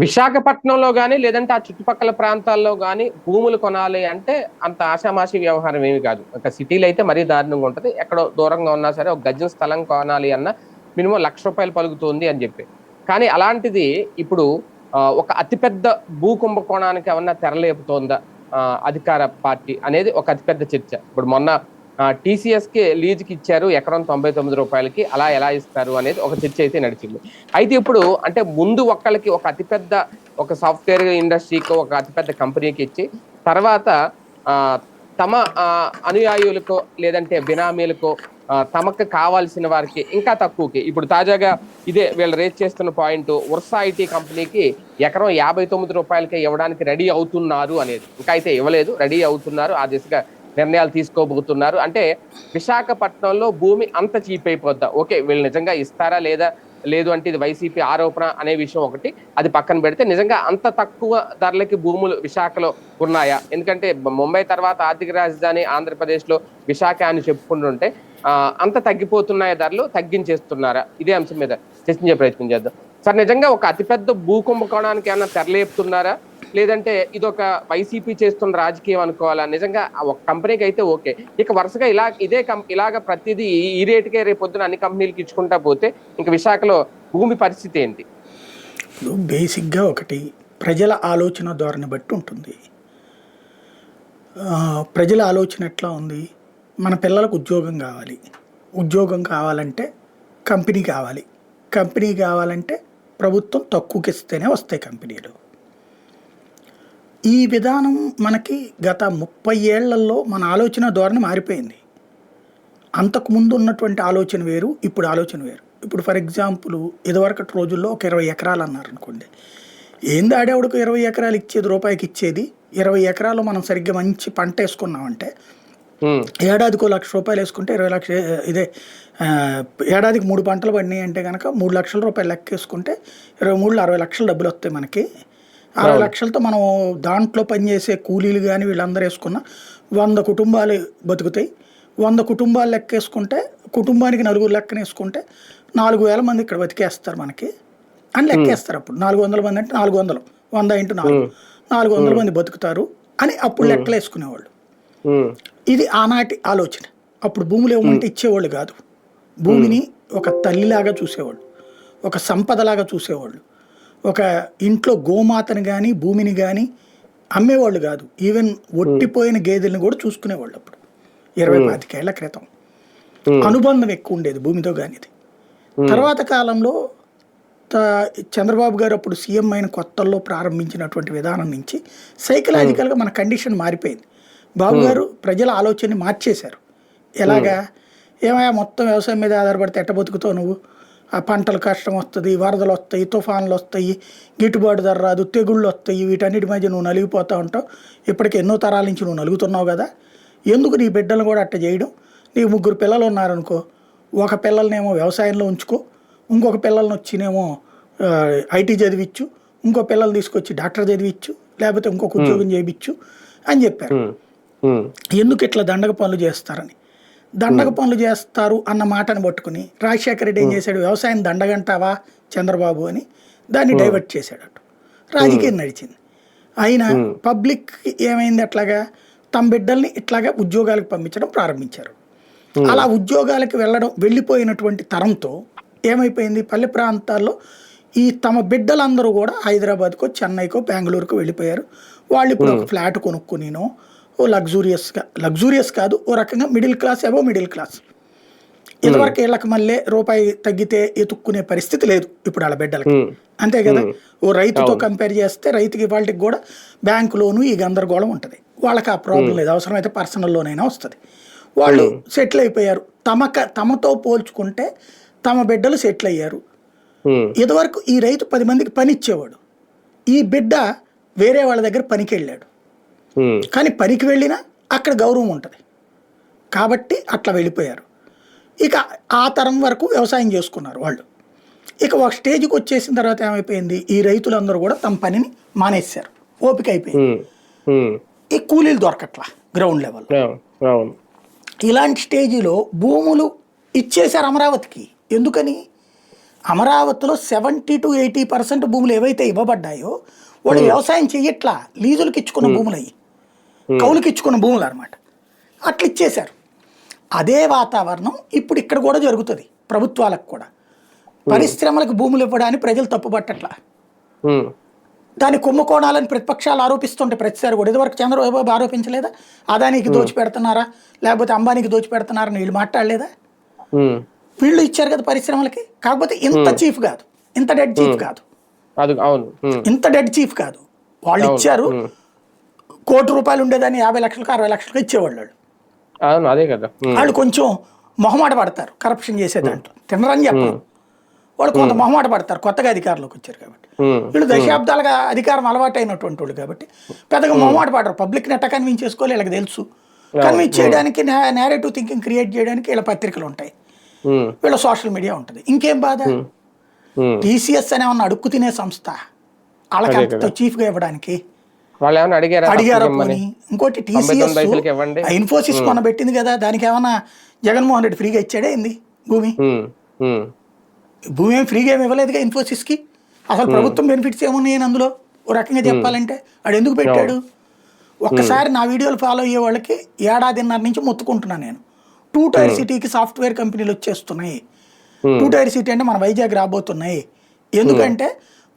విశాఖపట్నంలో గానీ లేదంటే ఆ చుట్టుపక్కల ప్రాంతాల్లో గానీ భూములు కొనాలి అంటే అంత ఆషామాషి వ్యవహారం ఏమి కాదు. ఒక సిటీలో అయితే మరీ దారుణంగా ఉంటది. ఎక్కడో దూరంగా ఉన్నా సరే ఒక గజం స్థలం కొనాలి అన్న మినిమం ₹1,00,000 పలుకుతుంది అని చెప్పి. కానీ అలాంటిది ఇప్పుడు ఒక అతిపెద్ద భూ కుంభకోణానికి ఏమన్నా తెరలేపుతోందా అధికార పార్టీ అనేది ఒక అతిపెద్ద చర్చ. ఇప్పుడు మొన్న టీసీఎస్ కి లీజ్ కి ఇచ్చారు ఎకరం ₹99 అలా ఎలా ఇస్తారు అనేది ఒక చర్చ అయితే నడిచింది. అయితే ఇప్పుడు అంటే ముందు ఒక్కళ్ళకి ఒక అతిపెద్ద ఒక సాఫ్ట్వేర్ ఇండస్ట్రీకి ఒక అతిపెద్ద కంపెనీకి ఇచ్చి తర్వాత తమ అనుయాయులకో లేదంటే బినామీలకో తమకు కావాల్సిన వారికి ఇంకా తక్కువకి ఇప్పుడు తాజాగా ఇదే వీళ్ళు రేట్ చేస్తున్న పాయింట్ వర్సా ఐటీ కంపెనీకి ఎకరం ₹59 ఇవ్వడానికి రెడీ అవుతున్నారు అనేది. ఇంకా అయితే ఇవ్వలేదు, రెడీ అవుతున్నారు, ఆ దిశగా నిర్ణయాలు తీసుకోబోతున్నారు. అంటే విశాఖపట్నంలో భూమి అంత చీప్ అయిపోద్దా? ఓకే, వీళ్ళు నిజంగా ఇస్తారా లేదా లేదు అంటే ఇది వైసీపీ ఆరోపణ అనే విషయం ఒకటి, అది పక్కన పెడితే నిజంగా అంత తక్కువ ధరలకి భూములు విశాఖలో ఉన్నాయా? ఎందుకంటే ముంబై తర్వాత ఆర్థిక రాజధాని ఆంధ్రప్రదేశ్లో విశాఖ అని చెప్పుకుంటుంటే అంత తగ్గిపోతున్నాయా ధరలు, తగ్గించేస్తున్నారా? ఇదే అంశం మీద చర్చించే ప్రయత్నం చేద్దాం. సార్, నిజంగా ఒక అతిపెద్ద భూ కుంభకోణానికి ఏమన్నా తెరలేపుతున్నారా లేదంటే ఇదొక వైసీపీ చేస్తున్న రాజకీయం అనుకోవాలా? నిజంగా ఒక కంపెనీకి అయితే ఓకే, ఇక వరుసగా ఇలాగ ప్రతిదీ ఈ రేటుకే రేపొద్దున అన్ని కంపెనీలకు ఇచ్చుకుంటా పోతే ఇంక విశాఖలో భూమి పరిస్థితి ఏంటి? బేసిక్గా ఒకటి ప్రజల ఆలోచన ధోరణి బట్టి ఉంటుంది. ప్రజల ఆలోచన ఎట్లా ఉంది? మన పిల్లలకు ఉద్యోగం కావాలి, ఉద్యోగం కావాలంటే కంపెనీ కావాలి, కంపెనీ కావాలంటే ప్రభుత్వం తక్కువకి ఇస్తేనే వస్తాయి కంపెనీలు. ఈ విధానం మనకి గత 30 ఏళ్లలో మన ఆలోచన ధోరణి మారిపోయింది. అంతకుముందు ఉన్నటువంటి ఆలోచన వేరు, ఇప్పుడు ఆలోచన వేరు. ఇప్పుడు ఫర్ ఎగ్జాంపుల్ ఇదివరకటి రోజుల్లో ఒక 20 ఎకరాలు అన్నారు అనుకోండి, ఏంది ఆడేవాడికి 20 ఎకరాలు ఇచ్చేది, రూపాయికి ఇచ్చేది? 20 ఎకరాలు మనం సరిగ్గా మంచి పంట వేసుకున్నామంటే ఏడాదికి ₹1,00,000 వేసుకుంటే 20 లక్షలు, ఇదే ఏడాదికి 3 పంటలు పడినాయి అంటే కనుక ₹3,00,000 లెక్క వేసుకుంటే 23 60 లక్షలు డబ్బులు వస్తాయి మనకి. 60 లక్షలతో మనం దాంట్లో పనిచేసే కూలీలు కానీ వీళ్ళందరూ వేసుకున్న 100 కుటుంబాలు బతుకుతాయి. 100 కుటుంబాలు లెక్కేసుకుంటే కుటుంబానికి 4 లెక్కన వేసుకుంటే 4,000 మంది ఇక్కడ బతికేస్తారు మనకి అని లెక్కేస్తారు. అప్పుడు 400 మంది అంటే 400, 100 × 4 400 మంది బతుకుతారు అని అప్పుడు లెక్కలు వేసుకునేవాళ్ళు. ఇది ఆనాటి ఆలోచన. అప్పుడు భూములు ఏమంటే ఇచ్చేవాళ్ళు కాదు, భూమిని ఒక తల్లిలాగా చూసేవాళ్ళు, ఒక సంపదలాగా చూసేవాళ్ళు. ఒక ఇంట్లో గోమాతని కానీ భూమిని కానీ అమ్మేవాళ్ళు కాదు, ఈవెన్ ఒట్టిపోయిన గేదెలను కూడా చూసుకునేవాళ్ళు. అప్పుడు 20-25 ఏళ్ల క్రితం అనుబంధం ఎక్కువ ఉండేది భూమితో కానిది. తర్వాత కాలంలో చంద్రబాబు గారు అప్పుడు సీఎం అయిన కొత్తల్లో ప్రారంభించినటువంటి విధానం నుంచి సైకలాజికల్గా మన కండిషన్ మారిపోయింది. బాబు గారు ప్రజల ఆలోచనని మార్చేశారు. ఎలాగా? ఏమయ్యా మొత్తం వ్యవసాయం మీద ఆధారపడితే ఎట్ట బతుకుతావు నువ్వు? ఆ పంటలు కష్టం వస్తుంది, వరదలు వస్తాయి, తుఫాన్లు వస్తాయి, గిట్టుబాటు ధర రాదు, తెగుళ్ళు వస్తాయి, వీటన్నిటి మధ్య నువ్వు నలిగిపోతూ ఉంటావు. ఇప్పటికి ఎన్నో తరాల నుంచి నువ్వు నలుగుతున్నావు కదా, ఎందుకు నీ బిడ్డలు కూడా అట్ట చేయడం? నీకు 3 పిల్లలు ఉన్నారనుకో, ఒక పిల్లలనేమో వ్యవసాయంలో ఉంచుకో, ఇంకొక పిల్లల్ని వచ్చినేమో ఐటీ చదివిచ్చు, ఇంకో పిల్లలు తీసుకొచ్చి డాక్టర్ చదివిచ్చు, లేకపోతే ఇంకొక ఉద్యోగం చేయించు అని చెప్పారు. ఎందుకు ఇట్లా దండగ పనులు చేస్తారని. దండగ పనులు చేస్తారు అన్న మాటను పట్టుకుని రాజశేఖర రెడ్డి ఏం చేశాడు? వ్యవసాయం దండగంటావా చంద్రబాబు అని దాన్ని డైవర్ట్ చేశాడు. అటు రాజకీయం నడిచింది. అయినా పబ్లిక్ ఏమైంది? అట్లాగా తమ బిడ్డల్ని ఇట్లాగా ఉద్యోగాలకు పంపించడం ప్రారంభించారు. అలా ఉద్యోగాలకు వెళ్ళిపోయినటువంటి తరంతో ఏమైపోయింది? పల్లె ప్రాంతాల్లో ఈ తమ బిడ్డలందరూ కూడా హైదరాబాద్కో చెన్నైకో బెంగళూరుకో వెళ్ళిపోయారు. వాళ్ళు ఇప్పుడు ఒక ఫ్లాట్ కొనుక్కునినో ఓ లగ్జూరియస్ కాదు, ఓ రకంగా మిడిల్ క్లాస్, అబో మిడిల్ క్లాస్. ఇదివరకు వీళ్ళకి మళ్ళీ రూపాయి తగ్గితే ఎత్తుక్కునే పరిస్థితి లేదు ఇప్పుడు వాళ్ళ బిడ్డలకి, అంతే కదా. ఓ రైతుతో కంపేర్ చేస్తే రైతుకి వాళ్ళకి కూడా బ్యాంకు లోను ఈ గందరగోళం ఉంటుంది. వాళ్ళకి ఆ ప్రాబ్లం లేదు, అవసరమైతే పర్సనల్ లోన్ అయినా వస్తుంది. వాళ్ళు సెటిల్ అయిపోయారు. తమతో పోల్చుకుంటే తమ బిడ్డలు సెటిల్ అయ్యారు. ఇదివరకు ఈ రైతు 10 మందికి పని ఇచ్చేవాడు, ఈ బిడ్డ వేరే వాళ్ళ దగ్గర పనికి వెళ్ళాడు. కానీ పనికి వెళ్ళినా అక్కడ గౌరవం ఉంటుంది కాబట్టి అట్లా వెళ్ళిపోయారు. ఇక ఆ తరం వరకు వ్యవసాయం చేసుకున్నారు వాళ్ళు. ఇక ఒక స్టేజ్కి వచ్చేసిన తర్వాత ఏమైపోయింది? ఈ రైతులందరూ కూడా తమ పనిని మానేశారు, ఓపిక అయిపోయింది. ఈ కూలీలు దొరకట్లా గ్రౌండ్ లెవెల్. ఇలాంటి స్టేజీలో భూములు ఇచ్చేశారు అమరావతికి. ఎందుకని? అమరావతిలో 70-80% భూములు ఏవైతే ఇవ్వబడ్డాయో వాళ్ళు వ్యవసాయం చెయ్యట్లా, లీజులకు ఇచ్చుకున్న భూములు అయ్యి, కౌలుకి ఇచ్చుకున్న భూములు అనమాట. అట్లా ఇచ్చేశారు. అదే వాతావరణం ఇప్పుడు ఇక్కడ కూడా జరుగుతుంది. ప్రభుత్వాలకు కూడా పరిశ్రమలకు భూములు ఇవ్వడానికి ప్రజలు తప్పుపట్టట్లా. దాని కుంభకోణాలని ప్రతిపక్షాలు ఆరోపిస్తుంటే ప్రతిసారి కూడా, ఇదివరకు చంద్రబాబు ఆరోపించలేదా? అదానికి దోచి పెడుతున్నారా, లేకపోతే అంబానీకి దోచి పెడుతున్నారని వీళ్ళు మాట్లాడలేదా? వీళ్ళు ఇచ్చారు కదా పరిశ్రమలకి. కాకపోతే ఇంత చీఫ్ కాదు, ఇంత డెడ్ చీఫ్ కాదు, ఇంత డెడ్ చీఫ్ కాదు. వాళ్ళు ఇచ్చారు. ₹1,00,00,000 ఉండేదాన్ని 50 లక్షలకు 60 లక్షలకు ఇచ్చేవాళ్ళు. వాళ్ళు కొంచెం మొహమాట పడతారు కరప్షన్ చేసే దాంట్లో, తినరని చెప్పరు. వాళ్ళు కొంత మొహమాట పడతారు కొత్తగా అధికారంలోకి వచ్చారు కాబట్టి. వీళ్ళు దశాబ్దాలుగా అధికారం అలవాటైనటువంటి వాళ్ళు కాబట్టి పెద్దగా మొహమాట పడరు. పబ్లిక్ని ఎట్ట కన్విన్స్ చేసుకోవాలి వీళ్ళకి తెలుసు. కన్విన్స్ చేయడానికి, నేరేటివ్ థింకింగ్ క్రియేట్ చేయడానికి వీళ్ళ పత్రికలు ఉంటాయి, వీళ్ళ సోషల్ మీడియా ఉంటుంది. ఇంకేం బాధ? టీసీఎస్ అనే ఉన్న అడుక్కు తినే సంస్థ, వాళ్ళకి అంత చీఫ్గా ఇవ్వడానికి అడిగారా పోనీ? ఇంకోటి టీసీఎస్ ఇన్ఫోసిస్ కొన పెట్టింది కదా, దానికి ఏమన్నా జగన్మోహన్ రెడ్డి ఫ్రీగా ఇచ్చాడే ఏంది భూమి? భూమి ఏమి ఫ్రీగా ఏమి ఇవ్వలేదుగా ఇన్ఫోసిస్కి. అసలు ప్రభుత్వం బెనిఫిట్స్ ఏమున్నాయి అందులో ఓ రకంగా చెప్పాలంటే? వాడు ఎందుకు పెట్టాడు? ఒక్కసారి నా వీడియోలు ఫాలో అయ్యే వాళ్ళకి 1.5 నుంచి మొత్తుకుంటున్నాను నేను. 2 టైర్ సిటీకి సాఫ్ట్వేర్ కంపెనీలు వచ్చేస్తున్నాయి. 2 టైర్ సిటీ అంటే మన వైజాగ్ రాబోతున్నాయి. ఎందుకంటే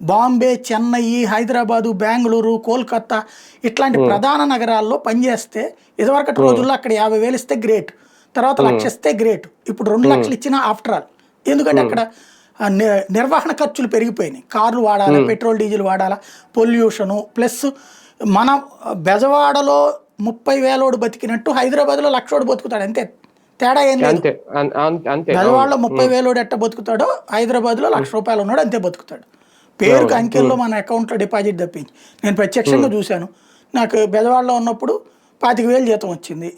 బాంబే, చెన్నై, హైదరాబాదు, బెంగళూరు, కోల్కతా ఇట్లాంటి ప్రధాన నగరాల్లో పనిచేస్తే ఇదివరకటి రోజుల్లో అక్కడ 50,000 ఇస్తే గ్రేట్, తర్వాత 1,00,000 ఇస్తే గ్రేట్. ఇప్పుడు 2 లక్షలు ఇచ్చినా ఆఫ్టర్ ఆల్. ఎందుకంటే అక్కడ నిర్వహణ ఖర్చులు పెరిగిపోయినాయి. కార్లు వాడాలా, పెట్రోల్ డీజిల్ వాడాలా, పొల్యూషను, ప్లస్ మన బెజవాడలో 30,000 బతికినట్టు హైదరాబాద్లో 1,00,000 బతుకుతాడు. అంతే తేడా ఏం లేదు. బెజవాడలో 30,000 ఎట్ట బతుకుతాడో హైదరాబాద్లో ₹1,00,000 ఉన్నాడు అంతే బతుకుతాడు. పేరుకు అంకెల్లో మన అకౌంట్లో డిపాజిట్ తప్పించి నేను ప్రత్యక్షంగా చూశాను. నాకు బెజవాడలో ఉన్నప్పుడు 25,000 జీతం వచ్చింది,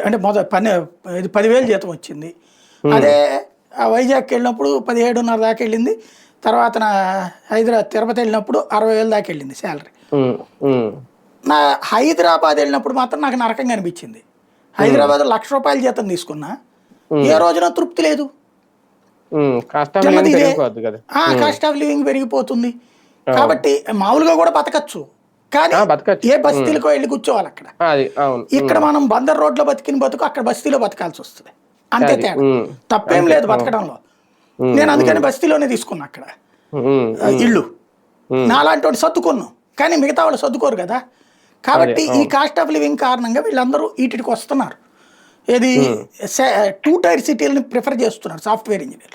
అంటే 10,000 జీతం వచ్చింది. అదే వైజాగ్కి వెళ్ళినప్పుడు 17,500 దాకా వెళ్ళింది. తర్వాత నా తిరుపతి వెళ్ళినప్పుడు 60,000 దాకా వెళ్ళింది శాలరీ. నా హైదరాబాద్ వెళ్ళినప్పుడు మాత్రం నాకు నరకంగా అనిపించింది. హైదరాబాద్ ₹1,00,000 జీతం తీసుకున్నా ఏ రోజున తృప్తి లేదు. కాస్ట్ ఆఫ్ లివింగ్ పెరిగిపోతుంది కాబట్టి మామూలుగా కూడా బతకచ్చు, కానీ ఏ బస్తీలకో వెళ్ళి కూర్చోవాలి అక్కడ. ఇక్కడ మనం బందర్ రోడ్లో బతికిన బతుకు అక్కడ బస్తీలో బతకాల్సి వస్తుంది, అంతే తేడా. తప్పేం లేదు బతకడంలో. నేను అందుకని బస్తీలోనే తీసుకున్నా అక్కడ ఇల్లు. నాలాంటి వాడు సర్దుకున్నాం, కానీ మిగతా వాళ్ళు సర్దుకోరు కదా. కాబట్టి ఈ కాస్ట్ ఆఫ్ లివింగ్ కారణంగా వీళ్ళందరూ వీటికి వస్తున్నారు. ఇది 2 టైర్ సిటీలని ప్రిఫర్ చేస్తున్నారు సాఫ్ట్వేర్ ఇంజనీర్.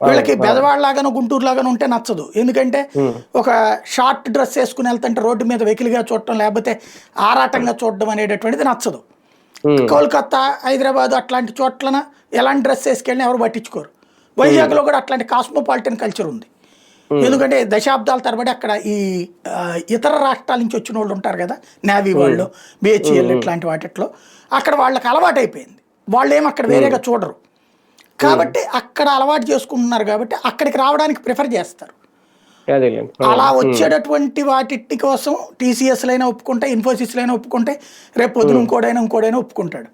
వీళ్ళకి బెజవాడ లాగానో గుంటూరు లాగానో ఉంటే నచ్చదు. ఎందుకంటే ఒక షార్ట్ డ్రెస్ వేసుకుని వెళ్తుంటే రోడ్డు మీద వెకిలిగా చూడటం, లేకపోతే ఆరాటంగా చూడడం అనేటటువంటిది నచ్చదు. కోల్కతా, హైదరాబాద్ అట్లాంటి చోట్లన ఎలాంటి డ్రెస్ వేసుకెళ్ళినా ఎవరు పట్టించుకోరు. వైజాగ్లో కూడా అట్లాంటి కాస్మోపాలిటన్ కల్చర్ ఉంది. ఎందుకంటే దశాబ్దాల తరబడి అక్కడ ఈ ఇతర రాష్ట్రాల నుంచి వచ్చిన వాళ్ళు ఉంటారు కదా, నేవీ వాళ్ళు, బిహెచ్ఎల్ ఇట్లాంటి వాటిలో అక్కడ వాళ్ళకి అలవాటు అయిపోయింది. వాళ్ళు ఏమి అక్కడ వేరేగా చూడరు కాబట్టి అక్కడ అలవాటు చేసుకుంటున్నారు కాబట్టి అక్కడికి రావడానికి ప్రిఫర్ చేస్తారు. అలా వచ్చేటటువంటి వాటి కోసం టీసీఎస్లైనా ఒప్పుకుంటే, ఇన్ఫోసిస్లైనా ఒప్పుకుంటే, రేపు పొద్దున ఇంకోడైనా ఒప్పుకుంటాడు.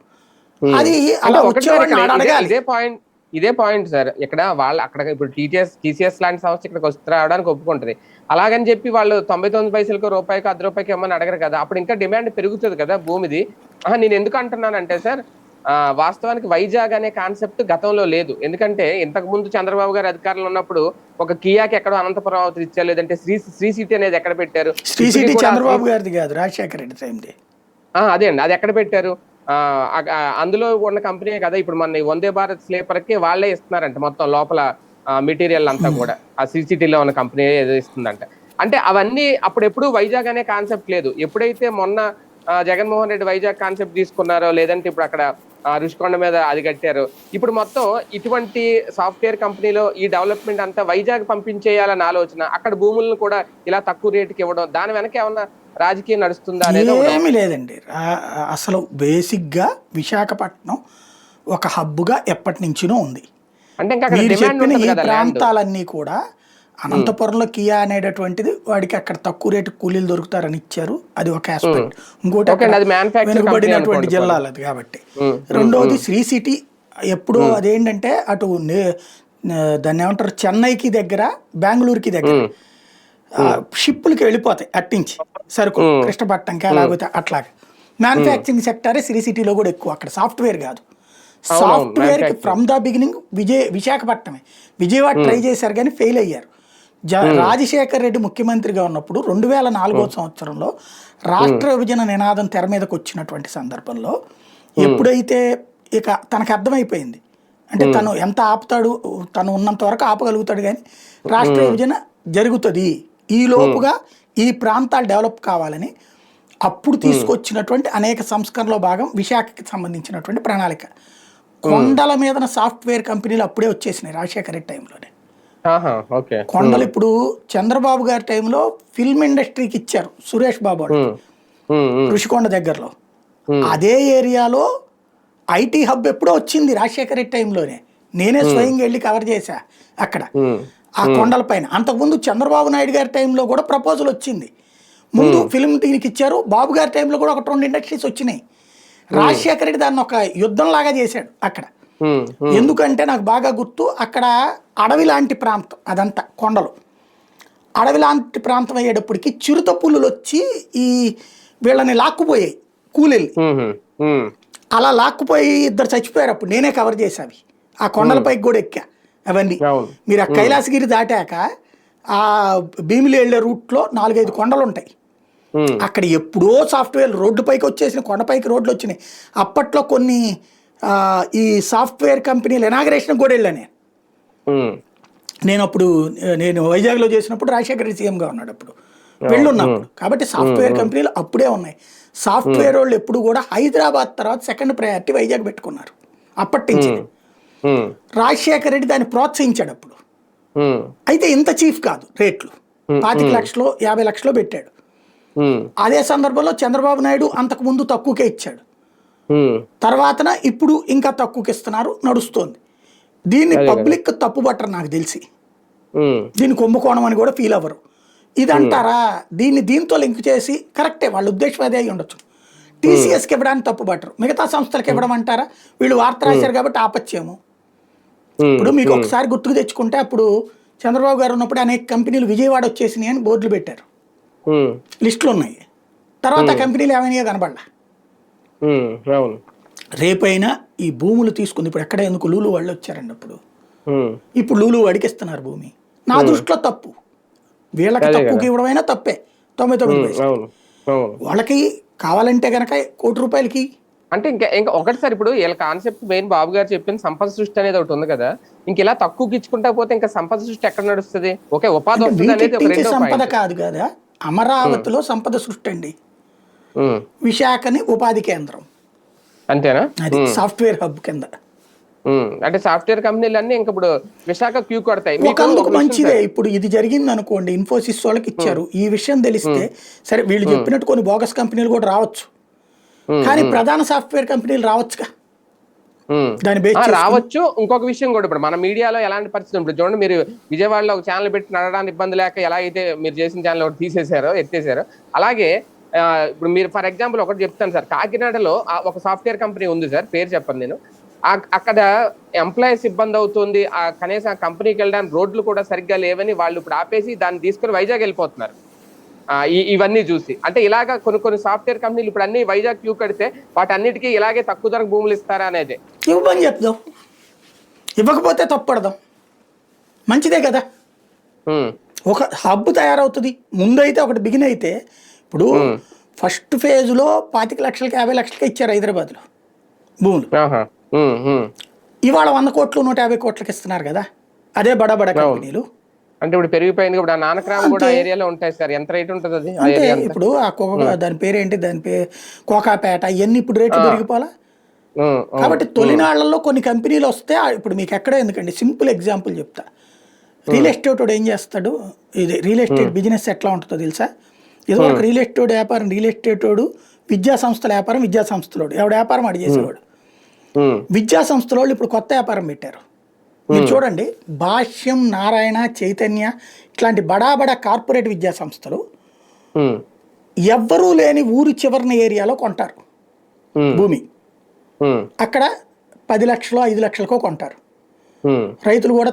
అది అలా వచ్చేవాడిని అడగాలి. ఇదే పాయింట్ సార్. ఇక్కడ వాళ్ళు అక్కడ ఇప్పుడు టీసీఎస్ లాంటి సంస్థ ఇక్కడికి వస్తే రావడానికి ఒప్పుకుంటది. అలాగని చెప్పి వాళ్ళు 99 పైసలకు రూపాయికి ₹10 ఏమని అడగరు కదా. అప్పుడు ఇంకా డిమాండ్ పెరుగుతుంది కదా భూమిది. నేను ఎందుకు అంటున్నానంటే సార్, వాస్తవానికి వైజాగ్ అనే కాన్సెప్ట్ గతంలో లేదు. ఎందుకంటే ఇంతకు ముందు చంద్రబాబు గారు అధికారంలో ఉన్నప్పుడు ఒక కియాకి ఎక్కడో అనంతపురం అవతల ఇచ్చారు, లేదంటే శ్రీ సిటీ అనేది ఎక్కడ పెట్టారు? శ్రీ సిటీ చంద్రబాబు గారిది కాదు, రాజశేఖర రెడ్డి టైంది. అదే అండి, అది ఎక్కడ పెట్టారు? అందులో ఉన్న కంపెనీ కదా ఇప్పుడు మన వందే భారత్ స్లీపర్ కి వాళ్ళే ఇస్తున్నారంట మొత్తం లోపల మెటీరియల్ అంతా కూడా. ఆ సిసిటీలో ఉన్న కంపెనీ ఏదో ఇస్తుందంట. అంటే అవన్నీ అప్పుడెప్పుడు వైజాగ్ అనే కాన్సెప్ట్ లేదు. ఎప్పుడైతే మొన్న జగన్మోహన్ రెడ్డి వైజాగ్ కాన్సెప్ట్ తీసుకున్నారో, లేదంటే ఇప్పుడు అక్కడ రుషికొండ మీద అది కట్టారు, ఇప్పుడు మొత్తం ఇటువంటి సాఫ్ట్వేర్ కంపెనీలో ఈ డెవలప్మెంట్ అంతా వైజాగ్ పంపించేయాలని ఆలోచన, అక్కడ భూములను కూడా ఇలా తక్కువ రేటుకి ఇవ్వడం, దాని వెనక ఏమన్నా రాజకీయం నడుస్తుందా అనేది ఏమీ లేదండి. అసలు బేసిక్గా విశాఖపట్నం ఒక హబ్గా ఎప్పటి నుంచినో ఉంది. అంటే ఈ ప్రాంతాలన్నీ కూడా అనంతపురంలో కియా అనేటటువంటిది వాడికి అక్కడ తక్కువ రేటు కూలీలు దొరుకుతారని ఇచ్చారు, అది ఒక ఆస్పెక్ట్. ఇంకోటి వెనుకబడినటువంటి జిల్లాలు అది కాబట్టి. రెండోది శ్రీ సిటీ ఎప్పుడో అదేంటంటే అటు దాన్ని ఏమంటారు, చెన్నైకి దగ్గర, బెంగళూరుకి దగ్గర షిప్పులకి వెళ్ళిపోతాయి అట్టించి సరుకులు, కృష్ణపట్నంకి అలాగైతే అట్లాగా. మ్యానుఫ్యాక్చరింగ్ సెక్టారే సిరీ సిటీలో కూడా ఎక్కువ, అక్కడ సాఫ్ట్వేర్ కాదు. సాఫ్ట్వేర్కి ఫ్రమ్ ద బిగినింగ్ విశాఖపట్నమే. విజయవాడ ట్రై చేశారు కానీ ఫెయిల్ అయ్యారు. రాజశేఖర్ రెడ్డి ముఖ్యమంత్రిగా ఉన్నప్పుడు 2004 సంవత్సరంలో రాష్ట్ర విభజన నినాదం తెర మీదకి వచ్చినటువంటి సందర్భంలో ఎప్పుడైతే ఇక తనకు అర్థమైపోయింది, అంటే తను ఎంత ఆపుతాడు, తను ఉన్నంత వరకు ఆపగలుగుతాడు కానీ రాష్ట్ర విభజన జరుగుతుంది, ఈ లోపుగా ఈ ప్రాంతాలు డెవలప్ కావాలని అప్పుడు తీసుకొచ్చినటువంటి అనేక సంస్కరణలో భాగం విశాఖకి సంబంధించినటువంటి ప్రణాళిక. కొండల మీద సాఫ్ట్వేర్ కంపెనీలు అప్పుడే వచ్చేసినాయి రాజశేఖర రెడ్డి టైంలోనే. కొండలు ఇప్పుడు చంద్రబాబు గారి టైంలో ఫిల్మ్ ఇండస్ట్రీకి ఇచ్చారు సురేష్ బాబు ఋషికొండ దగ్గరలో. అదే ఏరియాలో ఐటీ హబ్ ఎప్పుడో వచ్చింది రాజశేఖర రెడ్డి టైంలోనే. నేనే స్వయంగా వెళ్ళి కవర్ చేశా అక్కడ ఆ కొండల పైన. అంతకుముందు చంద్రబాబు నాయుడు గారి టైంలో కూడా ప్రపోజల్ వచ్చింది. ముందు ఫిల్మ్ దీనికి ఇచ్చారు. బాబు గారి టైంలో కూడా 1-2 ఇండస్ట్రీస్ వచ్చినాయి. రాజశేఖర రెడ్డి దాన్ని ఒక యుద్ధం లాగా చేశాడు అక్కడ. ఎందుకంటే నాకు బాగా గుర్తు, అక్కడ అడవి లాంటి ప్రాంతం, అదంతా కొండలు అడవి లాంటి ప్రాంతం అయ్యేటప్పటికి చిరుత పులులు వచ్చి ఈ వీళ్ళని లాక్కుపోయాయి కూలీలు. అలా లాక్కుపోయి 2 చచ్చిపోయారు. అప్పుడు నేనే కవర్ చేశావి. ఆ కొండలపైకి కూడా ఎక్కా అవన్నీ. మీరు ఆ కైలాసగిరి దాటాక ఆ భీమిలి వెళ్ళే రూట్లో 4-5 కొండలు ఉంటాయి. అక్కడ ఎప్పుడో సాఫ్ట్వేర్ రోడ్డు పైకి వచ్చేసిన, కొండపైకి రోడ్లు వచ్చినాయి. అప్పట్లో కొన్ని ఈ సాఫ్ట్వేర్ కంపెనీలు ఇనాగరేషన్ కూడా వెళ్ళాను నేను అప్పుడు. నేను వైజాగ్లో చేసినప్పుడు రాజశేఖర రెడ్డి సీఎంగా ఉన్నాడు అప్పుడు, వెళ్ళున్నప్పుడు. కాబట్టి సాఫ్ట్వేర్ కంపెనీలు అప్పుడే ఉన్నాయి. సాఫ్ట్వేర్ వాళ్ళు ఎప్పుడు కూడా హైదరాబాద్ తర్వాత సెకండ్ ప్రయారిటీ వైజాగ్ పెట్టుకున్నారు అప్పటి నుంచి. రాజశేఖర రెడ్డి దాన్ని ప్రోత్సహించాడు అప్పుడు. అయితే ఇంత చీఫ్ కాదు, రేట్లు 25 లక్షలు 50 లక్షలు పెట్టాడు. అదే సందర్భంలో చంద్రబాబు నాయుడు అంతకు ముందు తక్కువకే ఇచ్చాడు. తర్వాతన ఇప్పుడు ఇంకా తక్కువకి ఇస్తున్నారు, నడుస్తోంది. దీన్ని పబ్లిక్ తప్పుబట్టరు నాకు తెలిసి, దీన్ని కుంభకోణం అని కూడా ఫీల్ అవ్వరు. ఇది అంటారా, దీన్ని దీంతో లింక్ చేసి కరెక్టే, వాళ్ళ ఉద్దేశం అదే అయి ఉండొచ్చు. టీసీఎస్కి ఇవ్వడానికి తప్పుబట్టరు, మిగతా సంస్థలకు ఇవ్వడం అంటారా, వీళ్ళు వార్త రాశారు కాబట్టి ఆపచ్చేమో. ఇప్పుడు మీకు ఒకసారి గుర్తుకు తెచ్చుకుంటే, అప్పుడు చంద్రబాబు గారు ఉన్నప్పుడు అనేక కంపెనీలు విజయవాడ వచ్చేసినాయి అని బోర్డులు పెట్టారు, లిస్టులు ఉన్నాయి. తర్వాత ఆ కంపెనీలు ఏమైనా కనబడలా. రేపైనా ఈ భూములు తీసుకుంది. ఇప్పుడు ఎక్కడ ఎందుకు లూలు వాళ్ళు వచ్చారండి అప్పుడు, ఇప్పుడు లూలు వాడికి ఇస్తున్నారు భూమి. నా దృష్టిలో తప్పు, వీళ్ళకి తక్కువకి ఇవ్వడమైనా తప్పే. 99 వాళ్ళకి కావాలంటే గనక 1 కోటి రూపాయలకి. అంటే ఇంకా ఒకటి సార్, ఇప్పుడు వీళ్ళ కాన్సెప్ట్ మెయిన్ బాబు గారు చెప్పిన సంపద సృష్టి అనేది ఒకటి ఉంది కదా, ఇంక ఇలా తక్కువకి ఇచ్చుకుంటా పోతే ఇంకా సంపద సృష్టి ఎక్కడ నడుస్తుంది? ఓకే, ఉపాధి వస్తుంది అనేది సంపద కాదు కదా. అమరావతిలో సంపద సృష్టి అండి, విశాఖని ఉపాధి కేంద్రం, అంతేనా? అది సాఫ్ట్వేర్ హబ్ కింద. అంటే సాఫ్ట్వేర్ కంపెనీలు అన్ని ఇంకా ఇప్పుడు విశాఖ క్యూ కొడతాయి. అందుకు మంచిదే. ఇప్పుడు ఇది జరిగింది అనుకోండి, ఇన్ఫోసిస్ వాళ్ళకి ఇచ్చారు. ఈ విషయం తెలిస్తే సరే, వీళ్ళు చెప్పినట్టు కొన్ని బోగస్ కంపెనీలు కూడా రావచ్చు, కానీ ప్రధాన సాఫ్ట్వేర్ కంపెనీలు రావచ్చుగా, దాని బేస్ రావచ్చు. ఇంకొక విషయం కూడా, ఇప్పుడు మన మీడియాలో ఎలాంటి పరిస్థితి, ఇప్పుడు చూడండి, మీరు విజయవాడలో ఒక ఛానల్ పెట్టి నడవడానికి ఇబ్బంది లేక ఎలా అయితే మీరు చేసిన ఛానల్ ఒకటి తీసేశారో, ఎత్తేసారో, అలాగే ఇప్పుడు మీరు ఫర్ ఎగ్జాంపుల్ ఒకటి చెప్తాను సార్, కాకినాడలో ఒక సాఫ్ట్వేర్ కంపెనీ ఉంది సార్, పేరు చెప్పను నేను. అక్కడ ఎంప్లాయీస్ ఇబ్బంది అవుతుంది, కనీసం ఆ కంపెనీకి వెళ్ళడానికి రోడ్లు కూడా సరిగ్గా లేవని వాళ్ళు ఇప్పుడు ఆపేసి దాన్ని తీసుకుని వైజాగ్ వెళ్ళిపోతున్నారు. ఇవన్నీ చూసి అంటే ఇలాగా కొన్ని సాఫ్ట్వేర్ కంపెనీలు ఇప్పుడు అన్ని వైజాగ్ క్యూ కడితే వాటన్నిటికీ ఇలాగే తక్కువ ధరకు భూములు ఇస్తారా అనేది ఇవ్వని చెప్దాం, ఇవ్వకపోతే తప్పడదాం, మంచిదే కదా. ఒక హబ్ తయారవుతుంది. ముందైతే ఒకటి బిగిన్ అయితే, ఇప్పుడు ఫస్ట్ ఫేజ్లో 25 లక్షలకి 50 లక్షలకి ఇచ్చారు హైదరాబాద్లో భూములు. ఇవాళ 100 కోట్లు 150 కోట్లకి ఇస్తున్నారు కదా, అదే బడా కంపెనీలు. అంటే ఇప్పుడు పెరిగిపోయింది. ఇప్పుడు నానక్రామ్ కూడా ఏరియాలో ఉంటాయి సార్, ఎంత రేట్ ఉంటుంది అది? అంటే ఇప్పుడు దాని పేరేంటి, దాని పేరు కోకాపేట, ఇవన్నీ ఇప్పుడు రేట్లు పెరిగిపోవాలా. కాబట్టి తొలినాళ్లలో కొన్ని కంపెనీలు వస్తే, ఇప్పుడు మీకు ఎక్కడ ఎందుకండి, సింపుల్ ఎగ్జాంపుల్ చెప్తా. రియల్ ఎస్టేట్ వాడు ఏం చేస్తాడు, ఇది రియల్ ఎస్టేట్ బిజినెస్ ఎట్లా ఉంటుందో తెలుసా? ఏదో ఒక రియల్ ఎస్టేట్ వ్యాపారం, రియల్ ఎస్టేట్ వాడు, విద్యా సంస్థల వ్యాపారం, విద్యా సంస్థలోడు, ఎవడు వ్యాపారం ఆడు చేసేవాడు. విద్యా సంస్థలో ఇప్పుడు కొత్త వ్యాపారం పెట్టారు. మీరు చూడండి, భాష్యం, నారాయణ, చైతన్య ఇట్లాంటి బడా కార్పొరేట్ విద్యా సంస్థలు ఎవ్వరూ లేని ఊరి చివరిన ఏరియాలో కొంటారు భూమి. అక్కడ 10 లక్షలు 5 లక్షలకో కొంటారు. ఉమ్, రైతులు కూడా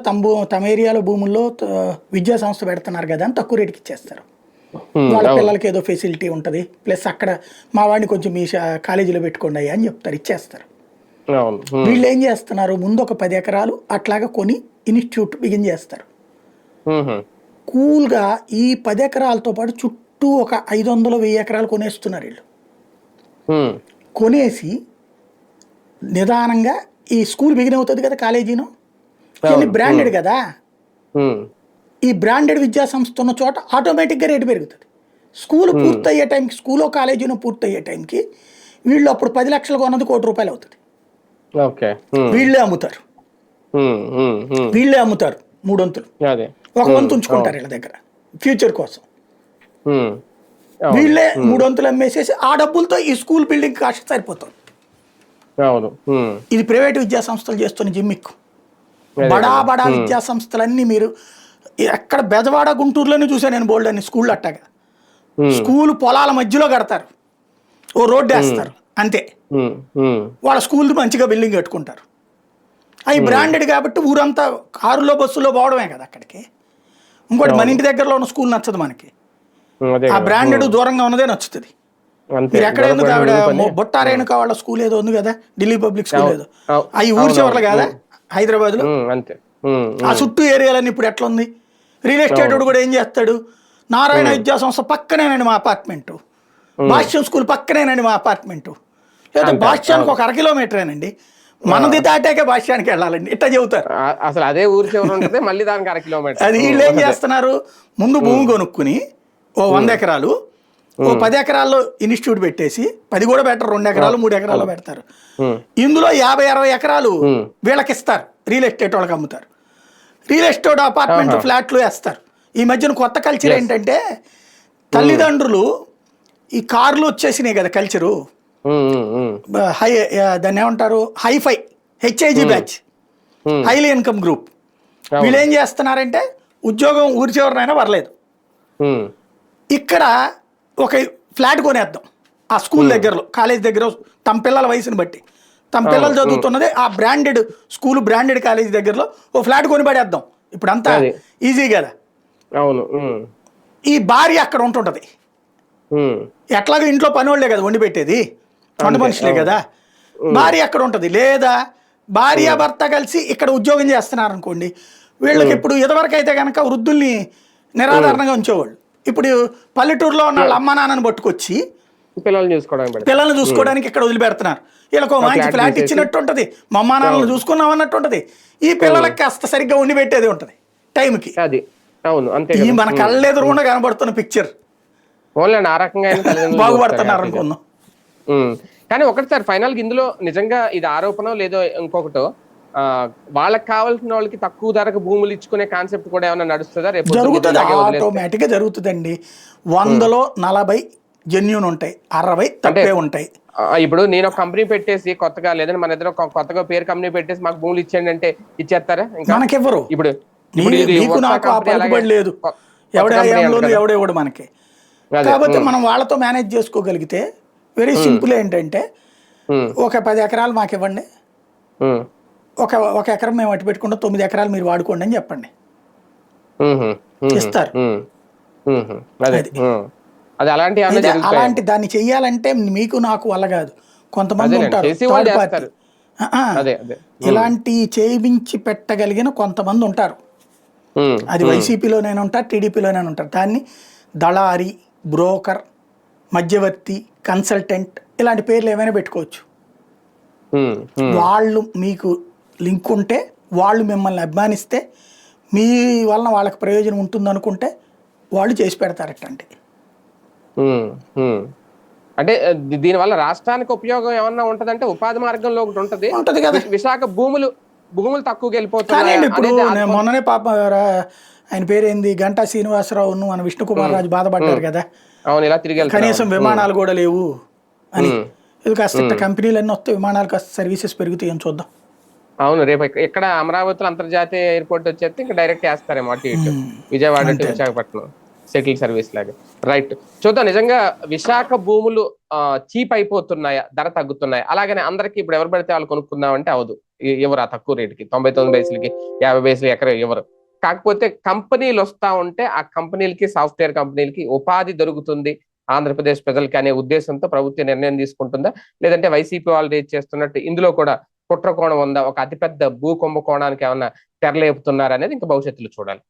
తమ ఏరియాలో భూముల్లో విద్యా సంస్థ పెడుతున్నారు కదా అని తక్కువ రేటుకి ఇచ్చేస్తారు. వాళ్ళ అవును పిల్లలకి ఏదో ఫెసిలిటీ ఉంటుంది, ప్లస్ అక్కడ మా వాడిని కొంచెం మీ కాలేజీలో పెట్టుకోండి అయ్యా అని చెప్తారు, ఇచ్చేస్తారు. అవును. వీళ్ళు ఏం చేస్తున్నారు, ముందు ఒక 10 ఎకరాలు అట్లాగా కొని ఇన్స్టిట్యూట్ బిగిన్ చేస్తారు. ఉహు, కూల్గా ఈ 10 ఎకరాలతో పాటు చుట్టూ ఒక 500-1000 ఎకరాలు కొనేస్తున్నారు వీళ్ళు. ఉమ్, కొనేసి నిదానంగా ఈ స్కూల్ బిగిన్ అవుతుంది కదా, కాలేజీను ఇవన్నీ అవును. బ్రాండెడ్ కదా, ఉమ్, ఈ బ్రాండెడ్ విద్యా సంస్థ ఉన్న చోట ఆటోమేటిక్గా రేటు పెరుగుతుంది. స్కూల్ పూర్తయ్యే టైంకి, స్కూలో కాలేజీనో పూర్తయ్యే టైంకి వీళ్ళు అప్పుడు 10 లక్షలు కొన్నది ₹1 కోటి అవుతుంది. ఓకే. వీళ్ళే అమ్ముతారు, ఉమ్, ఉమ్, ఉమ్, వీళ్ళే అమ్ముతారు 3 వంతులు. అదే. ఒక వంతు అవును. ఉంచుకుంటారు వీళ్ళ దగ్గర ఫ్యూచర్ కోసం. ఉమ్, అవును. వీళ్ళే 3 వంతులు అమ్మేసేసి ఆ డబ్బులతో ఈ స్కూల్ బిల్డింగ్ కాస్ట్ సరిపోతుంది. అవును. ఇది ప్రైవేట్ విద్యా సంస్థలు చేస్తున్న జిమ్మిక్కు. అదే బడా కదా. బడా విద్యా సంస్థలన్నీ మీరు ఎక్కడ బెజవాడ గుంటూరులోనే చూసాను నేను బోల్డ్ అని స్కూళ్ళు అట్టగా. స్కూల్ పొలాల మధ్యలో కడతారు, ఓ రోడ్డు వేస్తారు అంతే, ఉమ్, ఉమ్, వాళ్ళ స్కూల్ మంచిగా బిల్డింగ్ కట్టుకుంటారు. అవి బ్రాండెడ్ కాబట్టి ఊరంతా కారులో బస్సులో పోవడమే కదా అక్కడికి. ఇంకోటి మన ఇంటి దగ్గరలో ఉన్న స్కూల్ నచ్చదు మనకి, అదే ఆ కదా. బ్రాండెడ్ దూరంగా ఉన్నదే నచ్చుతుంది. అంతే. మీరు ఎక్కడ ఎందుకు ఆవిడ గొడవపడి బొట్టారేణుక వాళ్ళ స్కూల్ ఏదో ఉంది కదా, ఢిల్లీ పబ్లిక్ స్కూల్ ఏదో, అవి ఊరి అవును. చివర్లు కాదా హైదరాబాద్లో. అంతే. ఉమ్, ఆ ఉమ్, చుట్టూ ఏరియాలన్నీ ఇప్పుడు ఎట్లా ఉంది. రియల్ ఎస్టేట్ అవును. కూడా ఏం చేస్తాడు, నారాయణ విద్యా సంస్థ పక్కనేనండి మా అపార్ట్మెంటు, భాష్యం స్కూల్ పక్కనేనండి మా అపార్ట్మెంటు, లేదా అంటారు. భాష్యానికి అవును. ఒక 1/2 కిలోమీటరేనండి, మనది దాటాకే భాష్యానికి వెళ్ళాలండి ఇట్లా చెబుతారు. అసలు అదే ఊరి చివరి ఉంటది, మళ్ళీ దానికి 1/2 కిలోమీటర్. అది వీళ్ళు ఏం చేస్తున్నారు, ముందు భూమి కొనుక్కుని ఓ 100 ఎకరాలు, ఓ 10 ఎకరాల్లో ఇన్స్టిట్యూట్ పెట్టేసి, 10 కూడా పెట్టరు, 2 ఎకరాలు 3 ఎకరాలు పెడతారు. ఇందులో 50-60 ఎకరాలు వీళ్ళకి ఇస్తారు, రియల్ ఎస్టేట్ వాళ్ళకి అమ్ముతారు. రియల్ ఎస్టేట్ అపార్ట్మెంట్ ఫ్లాట్లు వేస్తారు. ఈ మధ్యన కొత్త కల్చర్ ఏంటంటే తల్లిదండ్రులు ఈ కార్లు వచ్చేసినాయి కదా కల్చరు, హై దాన్ని ఏమంటారు, hi fi HIG batch, highly income group. వీళ్ళు ఏం చేస్తున్నారంటే ఉద్యోగం ఊరి చివరినైనా పర్లేదు, ఇక్కడ ఒక ఫ్లాట్ కొనేద్దాం ఆ స్కూల్ దగ్గరలో, కాలేజ్ దగ్గర, తమ పిల్లల వయసుని బట్టి, తమ పిల్లలు చదువుతున్నది ఆ బ్రాండెడ్ స్కూల్ బ్రాండెడ్ కాలేజ్ దగ్గరలో ఓ ఫ్లాట్ కొని పడేద్దాం. ఇప్పుడు అంతా ఈజీ కదా. అవును. ఈ భార్య అక్కడ ఉంటుంటది, ఎట్లాగో ఇంట్లో పని వాళ్ళే కదా వండి పెట్టేది, వంట మనుషులే కదా, భార్య అక్కడ ఉంటుంది. లేదా భార్య భర్త కలిసి ఇక్కడ ఉద్యోగం చేస్తున్నారు అనుకోండి, వీళ్ళకి ఇప్పుడు ఇదివరకు అయితే కనుక వృద్ధుల్ని నిరాధారణంగా ఉంచేవాళ్ళు, ఇప్పుడు పల్లెటూరులో ఉన్న వాళ్ళ అమ్మ నాన్నని పట్టుకొచ్చి పిల్లల్ని చూసుకోవడానికి ఇక్కడ వదిలిపెడుతున్నారు. వీళ్ళకు మంచి ఫ్లాట్ ఇచ్చినట్టు ఉంటుంది, మా అమ్మ నాన్నలు చూసుకున్నాం అన్నట్టు ఉంటుంది, ఈ పిల్లలకి కాస్త సరిగ్గా వండి పెట్టేది ఉంటుంది టైంకి. ఈ మన కళ్ళెదురుగుండా కనబడుతున్న పిక్చర్ బాగుపడుతున్నారు అనుకుందాం. కానీ ఒకటి సార్, ఫైనల్ గా ఇందులో నిజంగా ఇది ఆరోపణ లేదో ఇంకొకటో, వాళ్ళకి కావాల్సిన వాళ్ళకి తక్కువ ధరకు భూములు ఇచ్చుకునే కాన్సెప్ట్ కూడా ఏమైనా నడుస్తుందా? రేపు జరుగుతుంది, ఆటోమేటిక్ గా జరుగుతుందండి. 100లో 40 జెన్యూన్ ఉంటాయి, 60 తప్పే ఉంటాయి. ఇప్పుడు నేను ఒక కంపెనీ పెట్టేసి కొత్తగా, లేదంటే మన ఇద్దరు కొత్తగా పేరు కంపెనీ పెట్టేసి మాకు భూములు ఇచ్చేయండి అంటే ఇచ్చేస్తారా? మనకెవ్వరు, ఇప్పుడు నీకు నాకు ఆ పలుకుబడి లేదు, ఎవడెవడు మనకి. కాబట్టి మనం వాళ్ళతో మేనేజ్ చేసుకోగలిగితే వెరీ సింపుల్. ఏంటంటే ఒక 10 ఎకరాలు మాకు ఇవ్వండి, ఒక ఎకరం మేము అటు పెట్టుకుంటాం, 9 ఎకరాలు మీరు వాడుకోండి అని చెప్పండి, ఇస్తారు. అలాంటి దాన్ని చెయ్యాలంటే మీకు నాకు వల్ల కాదు, కొంతమంది ఉంటారు థర్డ్ పార్టీ, ఇలాంటి చేయించి పెట్టగలిగిన కొంతమంది ఉంటారు. అది వైసీపీలోనైనా ఉంటారు, టీడీపీలోనైనా ఉంటారు. దాన్ని దళారి, బ్రోకర్, మధ్యవర్తి, కన్సల్టెంట్ ఇలాంటి పేర్లు ఏమైనా పెట్టుకోవచ్చు. వాళ్ళు మీకు లింక్ ఉంటే, వాళ్ళు మిమ్మల్ని అభిమానిస్తే, మీ వలన వాళ్ళకి ప్రయోజనం ఉంటుంది అనుకుంటే వాళ్ళు చేసి పెడతారటండి. అంటే దీనివల్ల రాష్ట్రానికి ఉపయోగం ఏమన్నా ఉంటదంటే, ఉపాధి మార్గంలో ఒకటి ఉంటది కదా. విశాఖ భూములు తక్కువకి వెళ్ళిపోతున్నాయి. ఇప్పుడు మొన్ననే పాప ఆయన పేరేంది, గంటా శ్రీనివాసరావు మన విష్ణుకుమార్ రాజు బాధపడ్డారు కదా, కనీసం విమానాలు కూడా లేవు అని. ఇది కాస్త కంపెనీలన్నీ వస్తే విమానాలు కాస్త సర్వీసెస్ పెరుగుతాయి అని చూద్దాం. అవును, రేపు ఇక్కడ అమరావతిలో అంతర్జాతీయ ఎయిర్పోర్ట్ వచ్చేస్తే ఇంకా డైరెక్ట్ వేస్తారేమో అటు ఇటు, Vijayawada to Visakhapatnam settle service లాగా. రైట్, చూద్దాం. నిజంగా విశాఖ భూములు చీప్ అయిపోతున్నాయా, ధర తగ్గుతున్నాయా? అలాగనే అందరికి ఇప్పుడు ఎవరు పడితే వాళ్ళు కొనుక్కుందామంటే అవదు. ఎవరు ఆ తక్కువ రేటుకి 99 బేసులకి 50 బేసులు ఎకరం ఎవరు. కాకపోతే కంపెనీలు వస్తా ఉంటే ఆ కంపెనీలకి సాఫ్ట్వేర్ కంపెనీలకి ఉపాధి దొరుకుతుంది ఆంధ్రప్రదేశ్ ప్రజలకి అనే ఉద్దేశంతో ప్రభుత్వం నిర్ణయం తీసుకుంటుందా, లేదంటే వైసీపీ వాళ్ళు రేట్ చేస్తున్నట్టు ఇందులో కూడా కుట్రకోణం ఉందా, ఒక అతిపెద్ద భూ కుంభకోణానికి ఏమన్నా తెరలేపుతున్నారు అనేది ఇంకా భవిష్యత్తులో చూడాలి.